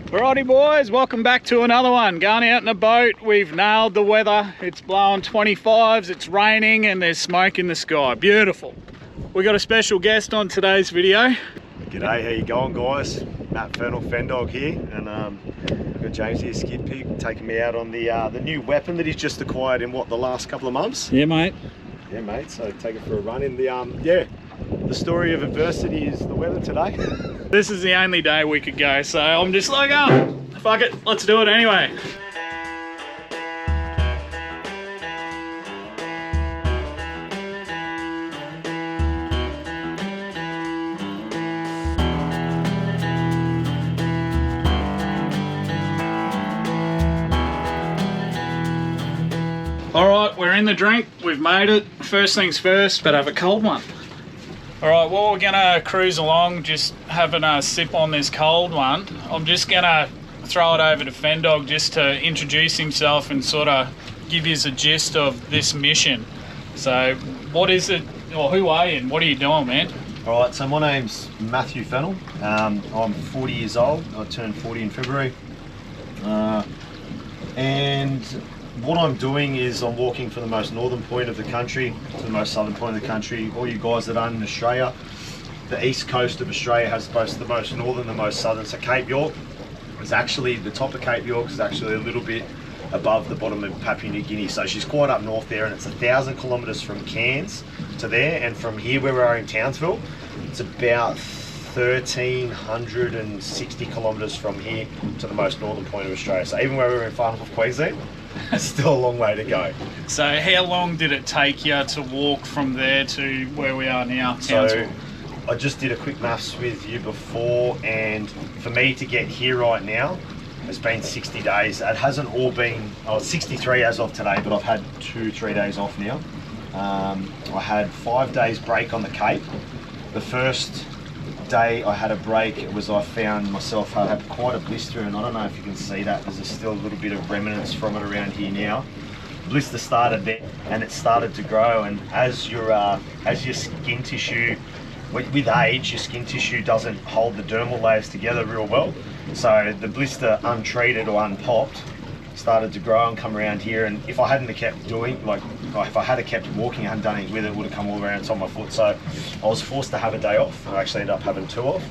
Alrighty boys, welcome back to another one. Going out in a boat, we've nailed the weather. It's blowing 25s, it's raining and there's smoke in the sky. Beautiful. We got a special guest on today's video. G'day, how you going guys? Matt Fenndog here, and I've got James here, SkidPig, taking me out on the new weapon that he's just acquired in what, the last couple of months? Yeah mate. Yeah mate, so take it for a run in the the story of adversity is the weather today. This is the only day we could go, so I'm just like, oh, fuck it, let's do it anyway. Alright, we're in the drink, we've made it. First things first, but have a cold one. Alright, well we're gonna cruise along, just having a sip on this cold one. I'm just gonna throw it over to Fenndog just to introduce himself and sort of give you a gist of this mission. So, what is it, or who are you and what are you doing, man? Alright, so my name's Matthew Fennell. I'm 40 years old, I turned 40 in February. And what I'm doing is I'm walking from the most northern point of the country to the most southern point of the country. All you guys that aren't in Australia, the east coast of Australia has both the most northern and the most southern. So Cape York is actually, the top of Cape York is actually a little bit above the bottom of Papua New Guinea. So she's quite up north there, and it's 1,000 kilometres from Cairns to there. And from here where we are in Townsville, it's about 1,360 kilometres from here to the most northern point of Australia. So even where we were in far north Queensland, it's still a long way to go. So how long did it take you to walk from there to where we are now, Townsville? So I just did a quick maths with you before, and for me to get here right now, it's been 60 days. It hasn't all been, I was 63 as of today, but I've had 2-3 days off now. I had 5 days break on the Cape. The first day I had a break, it was I found myself, I had quite a blister, and I don't know if you can see that, there's still a little bit of remnants from it around here now. The blister started there and it started to grow, and as your skin tissue, with age, your skin tissue doesn't hold the dermal layers together real well. So the blister, untreated or unpopped, started to grow and come around here, and if I hadn't have kept doing, like if I had kept walking, I hadn't done anything with it, it would have come all around top of my foot. So I was forced to have a day off. I actually ended up having 2 off.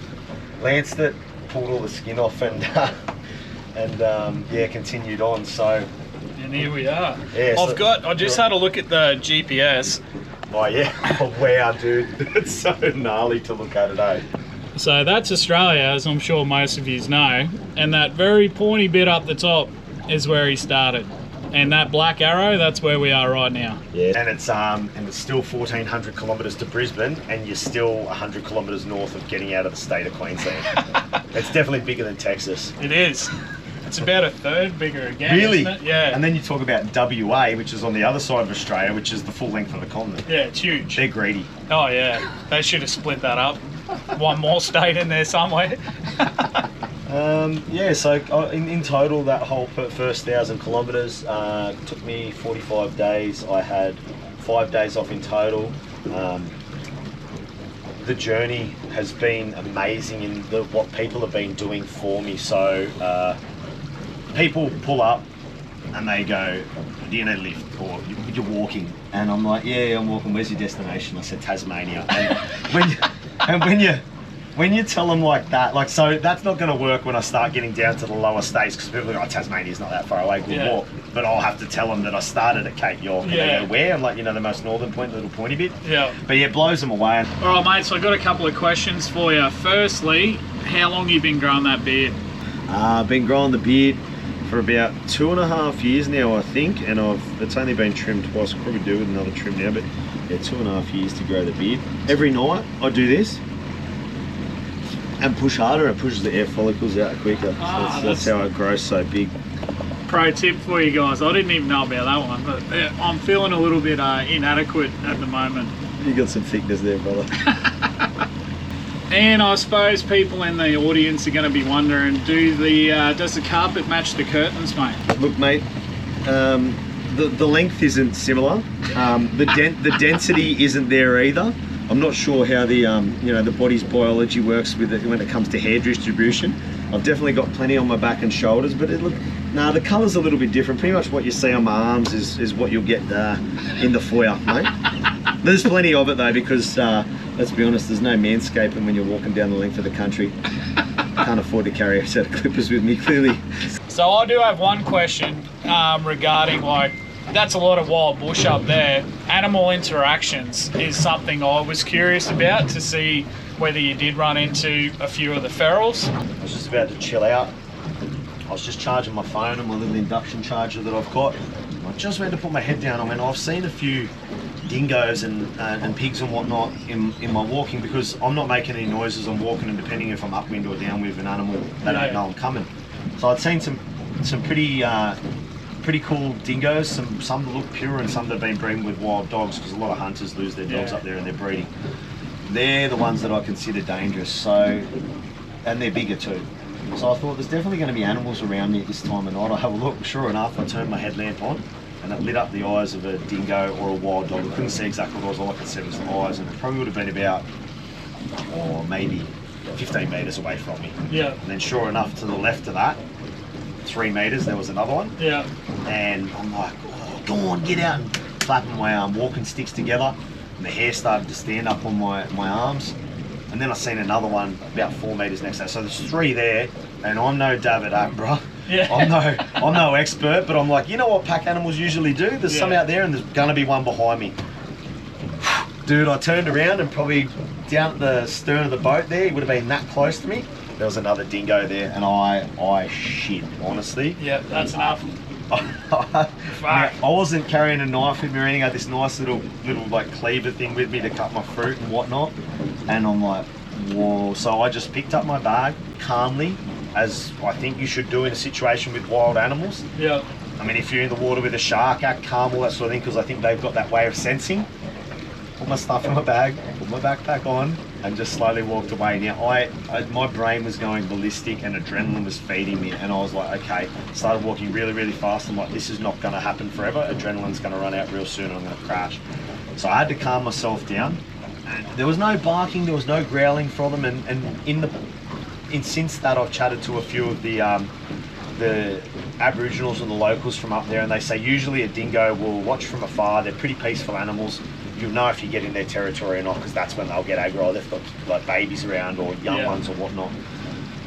Lanced it, pulled all the skin off, and yeah, continued on. So and here we are. Yeah, I just had a look at the GPS. Oh yeah, oh, wow dude, it's so gnarly to look at it, eh? So that's Australia, as I'm sure most of you know, and that very pointy bit up the top is where he started, and that black arrow, that's where we are right now. Yeah, and it's still 1,400 kilometres to Brisbane, and you're still 100 kilometres north of getting out of the state of Queensland. It's definitely bigger than Texas. It is. It's about a third bigger again, really? Isn't it? Yeah. And then you talk about WA, which is on the other side of Australia, which is the full length of the continent. Yeah, it's huge. They're greedy. Oh yeah, they should have split that up. One more state in there somewhere. Yeah, so in total, that whole first 1,000 kilometres took me 45 days. I had 5 days off in total. The journey has been amazing in what people have been doing for me. So people pull up and they go, do you need a lift, or you're walking? And I'm like, yeah, I'm walking. Where's your destination? I said Tasmania. And when you tell them like that, like, so that's not going to work when I start getting down to the lower states, because people go, oh, Tasmania's not that far away, we'll walk. But I'll have to tell them that I started at Cape York, and they go, where? I'm like, you know, the most northern point, the little pointy bit. Yeah. But yeah, it blows them away. All right, mate, so I've got a couple of questions for you. Firstly, how long have you been growing that beard? I've been growing the beard for about 2.5 years now, I think, and it's only been trimmed twice. I'll probably do with another trim now, but yeah, 2.5 years to grow the beard. Every night I do this and push harder, it pushes the hair follicles out quicker. So that's how it grows so big. Pro tip for you guys, I didn't even know about that one, but I'm feeling a little bit inadequate at the moment. You got some thickness there, brother. And I suppose people in the audience are going to be wondering, does the carpet match the curtains, mate? Look, mate, the length isn't similar. The density isn't there either. I'm not sure how the the body's biology works with it when it comes to hair distribution. I've definitely got plenty on my back and shoulders, but the colour's a little bit different. Pretty much what you see on my arms is what you'll get in the foyer, mate. There's plenty of it though, because let's be honest, there's no manscaping when you're walking down the length of the country. Can't afford to carry a set of clippers with me, clearly. So I do have one question regarding, like, that's a lot of wild bush up there. Animal interactions is something I was curious about, to see whether you did run into a few of the ferals. I was just about to chill out. I was just charging my phone and my little induction charger that I've got. I just went to put my head down. I mean, I've seen a few dingoes and pigs and whatnot in my walking, because I'm not making any noises. I'm walking, and depending if I'm upwind or downwind with an animal, they don't know I'm coming. So I'd seen some pretty cool dingoes, some that look pure and some that have been breeding with wild dogs, because a lot of hunters lose their dogs up there and they're breeding. They're the ones that I consider dangerous, so, and they're bigger too. So I thought there's definitely going to be animals around me at this time of night. I'll have a look. Sure enough, I turned my headlamp on and it lit up the eyes of a dingo or a wild dog. I couldn't see exactly what it was. All I could see was the eyes, and it probably would have been about, or maybe 15 metres away from me. Yeah. And then sure enough, to the left of that, 3 metres, there was another one. Yeah. And I'm like, oh, go on, get out, and clapping my walking sticks together. And the hair started to stand up on my arms. And then I seen another one about 4 metres next to that. So there's 3 there, and I'm no David Attenborough. Yeah. I'm no expert, but I'm like, you know what pack animals usually do? There's some out there, and there's gonna be one behind me. Dude, I turned around, and probably down at the stern of the boat there, he would have been that close to me. There was another dingo there, and I shit, honestly. Yeah, that's enough. I wasn't carrying a knife with me or anything. I had this nice little like cleaver thing with me to cut my fruit and whatnot, and I'm like, whoa. So I just picked up my bag calmly, as I think you should do in a situation with wild animals. Yeah. I mean, if you're in the water with a shark, act calm, all that sort of thing, because I think they've got that way of sensing. Put my stuff in my bag, put my backpack on, and just slowly walked away. Now, my brain was going ballistic and adrenaline was feeding me, and I was like, okay, started walking really, really fast. I'm like, this is not going to happen forever. Adrenaline's going to run out real soon and I'm going to crash. So I had to calm myself down. And there was no barking, there was no growling from them, and since that I've chatted to a few of the Aboriginals and the locals from up there, and they say usually a dingo will watch from afar. They're pretty peaceful animals. You'll know if you get in their territory or not, because that's when they'll get aggro. They've got like babies around or young ones or whatnot.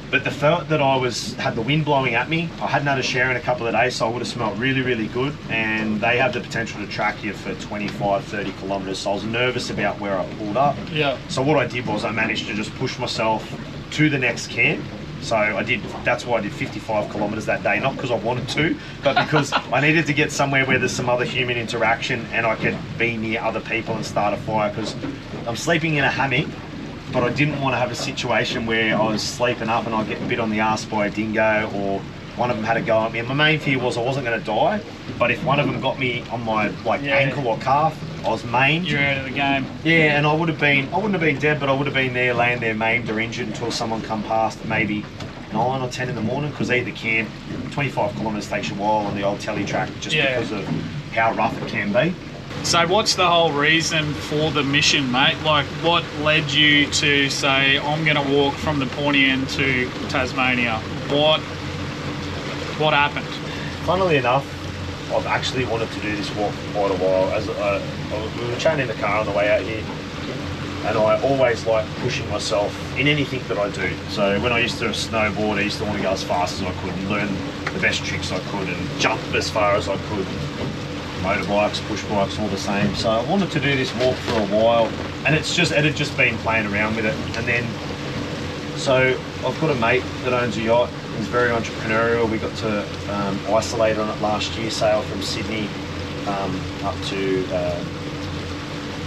But the fact that I had the wind blowing at me, I hadn't had a shower in a couple of days, so I would have smelled really, really good. And they have the potential to track you for 25, 30 kilometres. So I was nervous about where I pulled up. Yeah. So what I did was I managed to just push myself to the next camp. So that's why I did 55 kilometres that day, not because I wanted to, but because I needed to get somewhere where there's some other human interaction and I could be near other people and start a fire, because I'm sleeping in a hammock, but I didn't want to have a situation where I was sleeping up and I get bit on the arse by a dingo, or one of them had a go at me. And my main fear was I wasn't going to die, but if one of them got me on my ankle or calf, I was maimed. You're out of the game. Yeah, and I wouldn't have been dead, but I would have been there laying there maimed or injured until someone come past, maybe 9 or 10 in the morning, because either camp, 25 kilometres takes a while on the old telly track, just because of how rough it can be. So what's the whole reason for the mission, mate? Like, what led you to say, I'm going to walk from the Pointy End to Tasmania? What happened? Funnily enough, I've actually wanted to do this walk for quite a while. We were chatting in the car on the way out here, and I always like pushing myself in anything that I do. So when I used to snowboard, I used to want to go as fast as I could and learn the best tricks I could and jump as far as I could. Motorbikes, push bikes, all the same. So I wanted to do this walk for a while, and it had just been playing around with it. And then, so I've got a mate that owns a yacht. He's very entrepreneurial. We got to isolate on it last year, sail from Sydney up to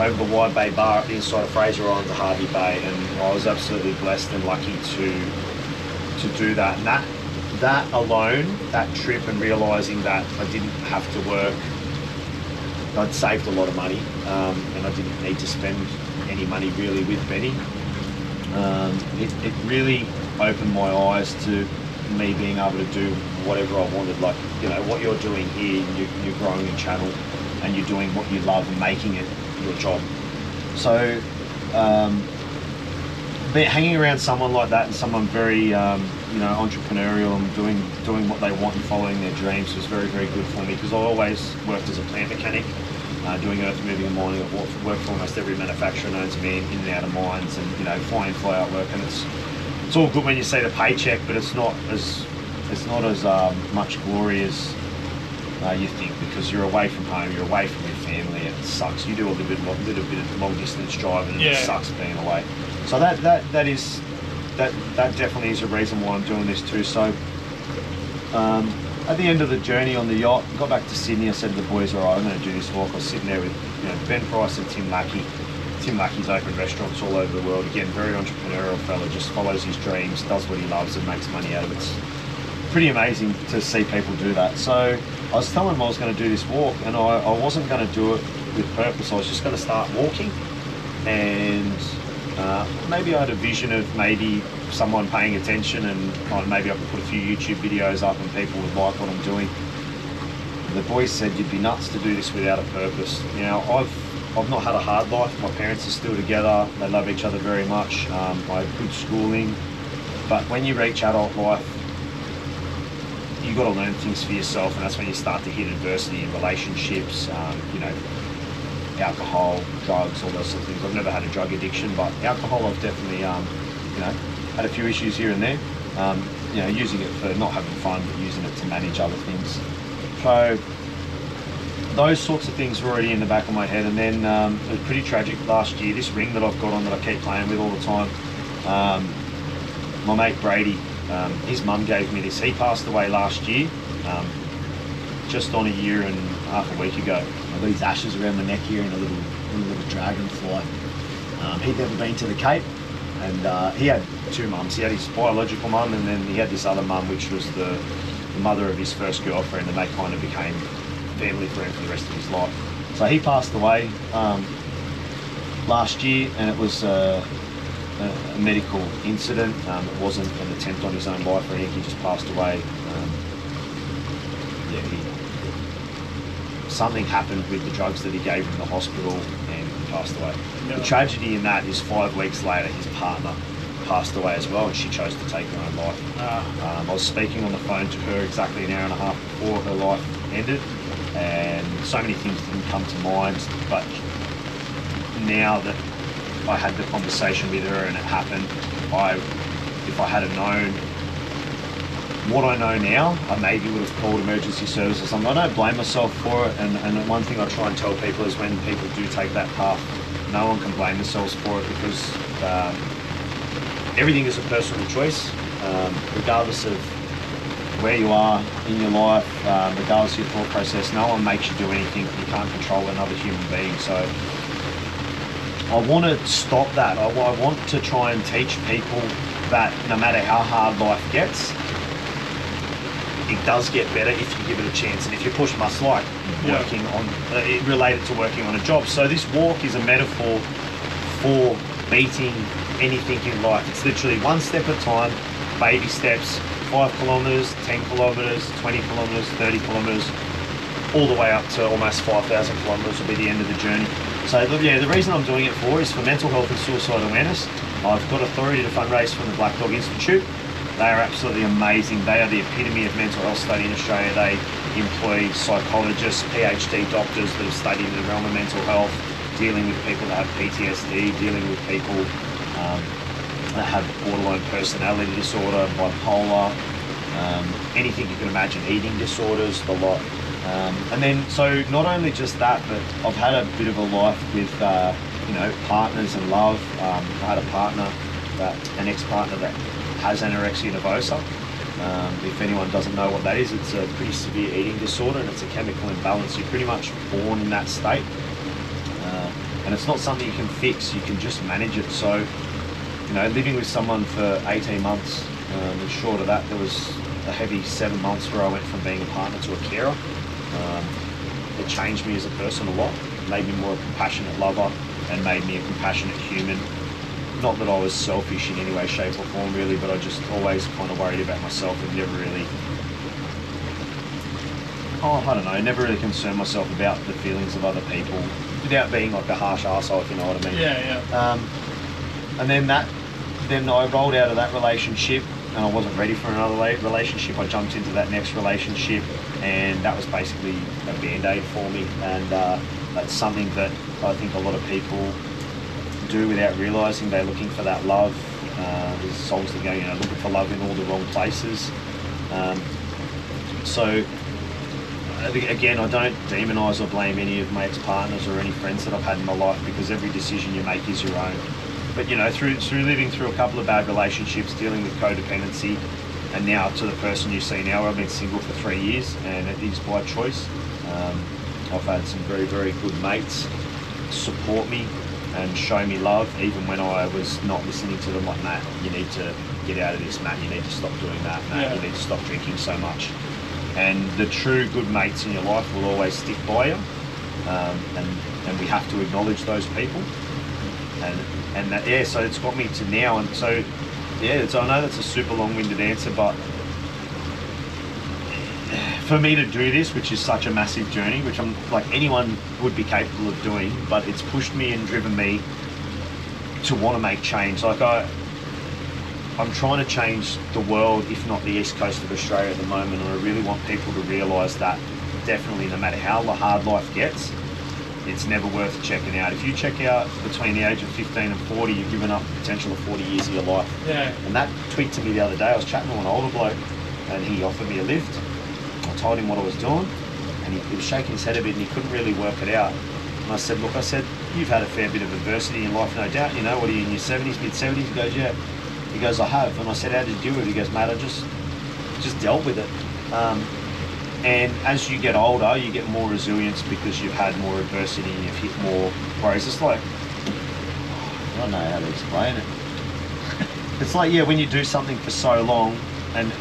over the Wide Bay Bar at the inside of Fraser Island to Harvey Bay, and I was absolutely blessed and lucky to do that. And that alone, that trip, and realising that I didn't have to work, I'd saved a lot of money, and I didn't need to spend any money really with Benny. It really opened my eyes to me being able to do whatever I wanted. Like, you know, what you're doing here, you're growing a channel and you're doing what you love and making it your job. So hanging around someone like that, and someone very you know, entrepreneurial and doing what they want and following their dreams was very, very good for me, because I always worked as a plant mechanic, doing earth moving and mining. I've worked for almost every manufacturer known to me, in and out of mines, and, you know, fly in, fly out work. And it's all good when you see the paycheck, but it's not as much glory as you think, because you're away from home, you're away from your family, and it sucks. You do a little bit of long distance driving, and it sucks being away. So that definitely is a reason why I'm doing this too. So at the end of the journey on the yacht, got back to Sydney, I said to the boys, all right, I'm going to do this walk. I was sitting there with, you know, Ben Price and Tim Lackey. Tim Lackey's opened restaurants all over the world. Again, very entrepreneurial fella, just follows his dreams, does what he loves and makes money out of it. It's pretty amazing to see people do that. So I was telling him I was going to do this walk, and I wasn't going to do it with purpose. I was just going to start walking, and maybe I had a vision of maybe someone paying attention, and maybe I could put a few YouTube videos up and people would like what I'm doing. The boys said you'd be nuts to do this without a purpose. Now, I've not had a hard life. My parents are still together. They love each other very much. I had good schooling. But when you reach adult life, you've got to learn things for yourself, and that's when you start to hit adversity in relationships, you know, alcohol, drugs, all those sort of things. I've never had a drug addiction, but alcohol I've definitely, you know, had a few issues here and there. You know, using it for not having fun, but using it to manage other things. So those sorts of things were already in the back of my head. And then it was pretty tragic last year. This ring that I've got on that I keep playing with all the time, my mate Brady, his mum gave me this. He passed away last year, just on a year and half a week ago. I've got his ashes around my neck here and a little dragonfly. He'd never been to the Cape, and he had two mums. He had his biological mum, and then he had this other mum, which was the mother of his first girlfriend, and they kind of became family for him for the rest of his life. So he passed away last year, and it was a medical incident. It wasn't an attempt on his own life or anything. He just passed away. Something happened with the drugs that he gave in the hospital, and he passed away. Yeah. The tragedy in that is 5 weeks later, his partner passed away as well, and she chose to take her own life. I was speaking on the phone to her exactly an hour and a half before her life ended, and so many things didn't come to mind, but now that I had the conversation with her and it happened, if I had known what I know now, I maybe would have called emergency service or something. I don't blame myself for it, and one thing I try and tell people is when people do take that path, no one can blame themselves for it, because everything is a personal choice, regardless of where you are in your life, regardless of your thought process. No one makes you do anything. You can't control another human being. So I want to stop that. I want to try and teach people that no matter how hard life gets, it does get better if you give it a chance, and if you push muscle, like working on it related to working on a job. So this walk is a metaphor for beating anything in life. It's literally one step at a time, baby steps, 5 kilometers, 10 kilometers, 20 kilometers, 30 kilometers, all the way up to almost 5,000 kilometers will be the end of the journey. So yeah, the reason I'm doing it for is for mental health and suicide awareness. I've got authority to fundraise from the Black Dog Institute. They are absolutely amazing. They are the epitome of mental health study in Australia. They employ psychologists, PhD doctors that have studied in the realm of mental health, dealing with people that have PTSD, dealing with people that have borderline personality disorder, bipolar, anything you can imagine, eating disorders, the lot. And then, so not only just that, but I've had a bit of a life with, you know, partners and love. I had a partner, an ex-partner that has anorexia nervosa. If anyone doesn't know what that is, it's a pretty severe eating disorder, and it's a chemical imbalance. You're pretty much born in that state, and it's not something you can fix. You can just manage it. So, you know, living with someone for 18 months, and short of that, there was a heavy 7 months where I went from being a partner to a carer. It changed me as a person a lot, made me more a compassionate lover, and made me a compassionate human. Not that I was selfish in any way, shape or form really, but I just always kind of worried about myself and never really, I don't know, never really concerned myself about the feelings of other people without being like a harsh arsehole, if you know what I mean. Yeah, yeah. And then I rolled out of that relationship and I wasn't ready for another relationship. I jumped into that next relationship, and that was basically a band-aid for me. And that's something that I think a lot of people do without realising. They're looking for that love. There's songs that go, you know, looking for love in all the wrong places. So again, I don't demonise or blame any of my ex-partners or any friends that I've had in my life, because every decision you make is your own. But you know, through living through a couple of bad relationships, dealing with codependency, and now to the person you see now, I've been single for 3 years, and it is by choice. I've had some very, very good mates support me and show me love, even when I was not listening to them. Like, Matt, you need to get out of this. Matt, you need to stop doing that. Matt, you need to stop drinking so much. And the true good mates in your life will always stick by you, and we have to acknowledge those people. And that, yeah, so it's got me to now. And so, yeah, so I know that's a super long-winded answer, but for me to do this, which is such a massive journey, which I'm like anyone would be capable of doing, but it's pushed me and driven me to want to make change. Like I'm trying to change the world, if not the east coast of Australia at the moment, and I really want people to realise that definitely, no matter how hard life gets, it's never worth checking out. If you check out between the age of 15 and 40, you've given up the potential of 40 years of your life. Yeah. And that tweet to me the other day, I was chatting to an older bloke, and he offered me a lift. I told him what I was doing, and he was shaking his head a bit, and he couldn't really work it out. And I said, look, you've had a fair bit of adversity in life, no doubt. You know, what are you, in your 70s, mid-70s? He goes, yeah. He goes, I have. And I said, how did you deal with it? He goes, mate, I just dealt with it. And as you get older, you get more resilience because you've had more adversity, you've hit more. Whereas it's like, I don't know how to explain it. It's like, yeah, when you do something for so long, and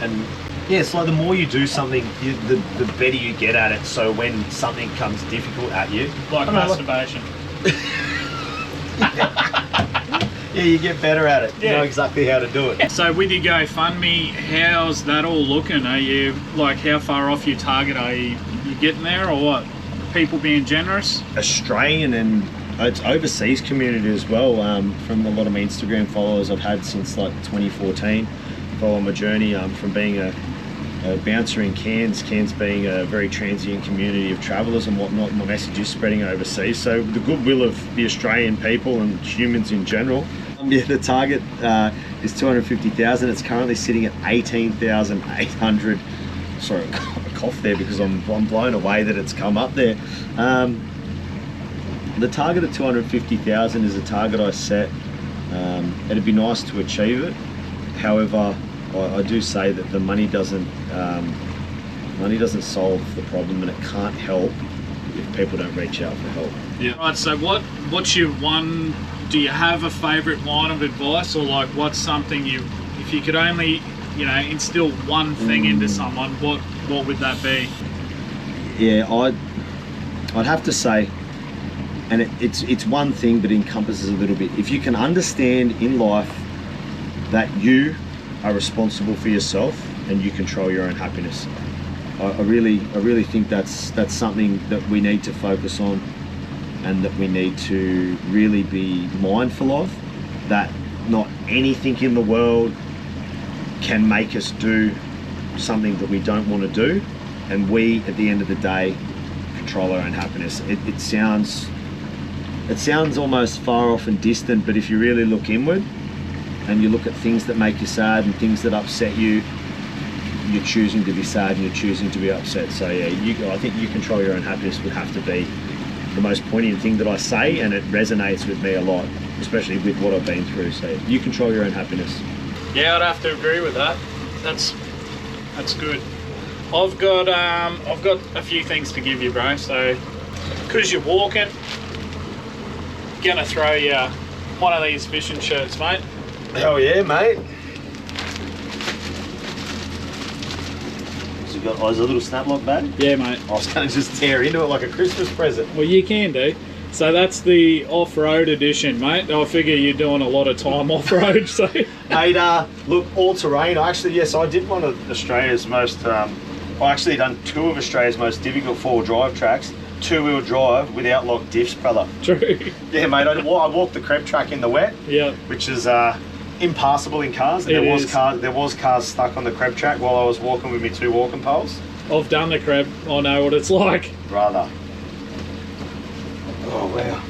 yeah, it's like the more you do something, the better you get at it. So when something comes difficult at you, like masturbation. Yeah, you get better at it. You know exactly how to do it. So with your GoFundMe, how's that all looking? Are you, like, how far off your target are you? You getting there, or what? People being generous? Australian and it's overseas community as well. From a lot of my Instagram followers I've had since like 2014, following my journey from being a bouncer in Cairns being a very transient community of travellers and whatnot. My message is spreading overseas. So the goodwill of the Australian people and humans in general. Yeah, the target is 250,000. It's currently sitting at 18,800. Sorry, I coughed there because I'm blown away that it's come up there. The target of 250,000 is a target I set. It'd be nice to achieve it. However, I do say that the money doesn't solve the problem, and it can't help if people don't reach out for help. Yeah. Right. So what's your one? Do you have a favourite line of advice, or like what's something if you could only, you know, instill one thing into someone, what would that be? Yeah, I'd have to say, and it's one thing but encompasses a little bit. If you can understand in life that you are responsible for yourself and you control your own happiness, I really think that's something that we need to focus on, and that we need to really be mindful of, that not anything in the world can make us do something that we don't want to do, and we, at the end of the day, control our own happiness. It sounds almost far off and distant, but if you really look inward and you look at things that make you sad and things that upset you, you're choosing to be sad and you're choosing to be upset. So yeah, I think you control your own happiness would have to be the most poignant thing that I say, and it resonates with me a lot, especially with what I've been through. So you control your own happiness. Yeah, I'd have to agree with that. That's good. I've got a few things to give you, bro. So, because you're walking, gonna throw you one of these fishing shirts, mate. Hell yeah, mate. Oh, is it a little snaplock bag? Yeah, mate. I was going to just tear into it like a Christmas present. Well, you can do. So that's the off-road edition, mate. I figure you're doing a lot of time off-road, so... Mate, look, all-terrain. Actually, I did one of Australia's most... I actually done two of Australia's most difficult four-wheel drive tracks. Two-wheel drive without lock diffs, brother. True. Yeah, mate, I walked the crepe track in the wet. Yeah. Which is... impassable in cars. There was cars stuck on the crab track while I was walking with my 2 walking poles. I've done the crab. I know what it's like. Brother. Oh wow.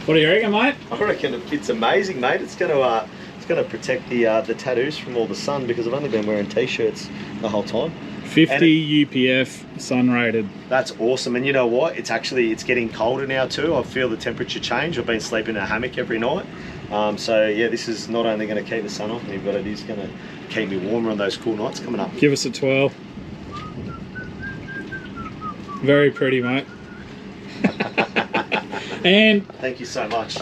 What do you reckon, mate? I reckon it's amazing, mate. It's gonna protect the tattoos from all the sun, because I've only been wearing t-shirts the whole time. 50 UPF sun rated. That's awesome. And you know what? It's getting colder now too. I feel the temperature change. I've been sleeping in a hammock every night. So yeah, this is not only going to keep the sun off me, but it is going to keep me warmer on those cool nights coming up. Give us a 12. Very pretty, mate. And thank you so much.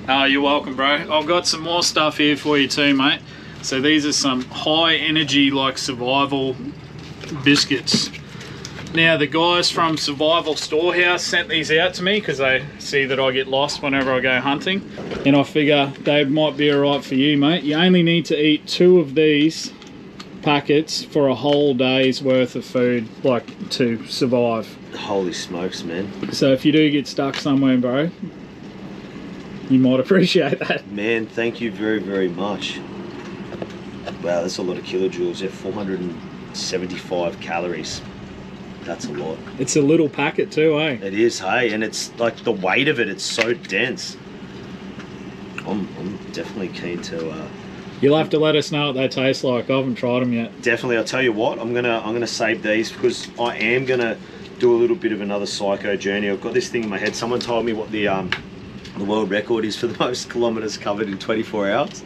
Oh, you're welcome, bro. I've got some more stuff here for you too, mate. So these are some high energy, like, survival biscuits. Now the guys from Survival Storehouse sent these out to me because they see that I get lost whenever I go hunting, and I figure they might be alright for you, mate. You only need to eat 2 of these packets for a whole day's worth of food, like, to survive. Holy smokes, man. So if you do get stuck somewhere, bro, you might appreciate that. Man, thank you very, very much. Wow, that's a lot of kilojoules. They're 475 calories. That's a lot. It's a little packet too, eh? It is, hey, and it's like the weight of it, it's so dense. I'm definitely keen to you'll have to let us know what they taste like. I haven't tried them yet. Definitely. I'll tell you what, I'm gonna save these, because I am gonna do a little bit of another psycho journey. I've got this thing in my head. Someone told me what the world record is for the most kilometers covered in 24 hours,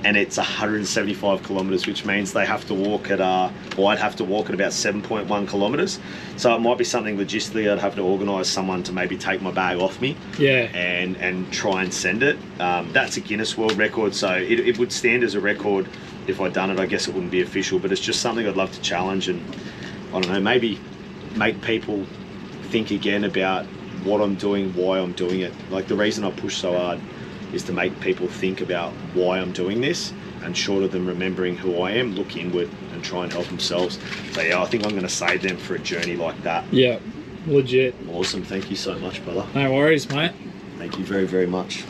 and it's 175 kilometers, which means they have to walk at I'd have to walk at about 7.1 kilometers. So it might be something logistically. I'd have to organise someone to maybe take my bag off me, yeah, and try and send it. That's a Guinness World Record, so it would stand as a record if I'd done it. I guess it wouldn't be official, but it's just something I'd love to challenge, and I don't know, maybe make people think again about what I'm doing, why I'm doing it. Like, the reason I push so hard is to make people think about why I'm doing this, and short of them remembering who I am, look inward and try and help themselves. So yeah, I think I'm going to save them for a journey like that. Yeah, legit. Awesome. Thank you so much, brother. No worries, mate. Thank you very, very much.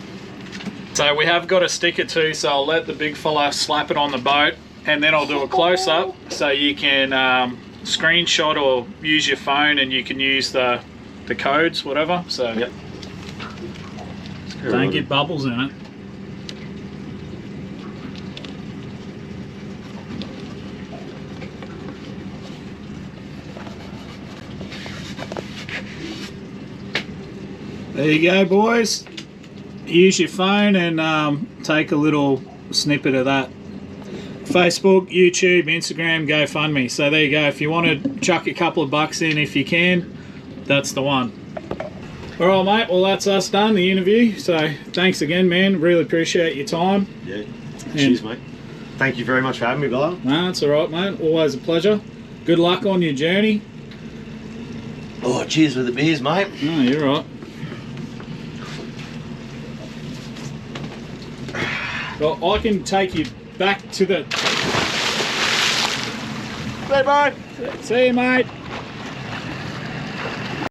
So we have got a sticker too, so I'll let the big fella slap it on the boat, and then I'll do a close-up so you can screenshot or use your phone, and you can use the codes, whatever. So yep. Don't get bubbles in it. There you go, boys. Use your phone and take a little snippet of that. Facebook, YouTube, Instagram, GoFundMe. So there you go. If you want to chuck a couple of bucks in, if you can, that's the one. All right, mate. Well, that's us done, the interview. So thanks again, man. Really appreciate your time. Yeah. Cheers, mate. Thank you very much for having me, brother. No, it's all right, mate. Always a pleasure. Good luck on your journey. Oh, cheers with the beers, mate. No, you're right. Well, I can take you back to the... Bye-bye. See you, mate.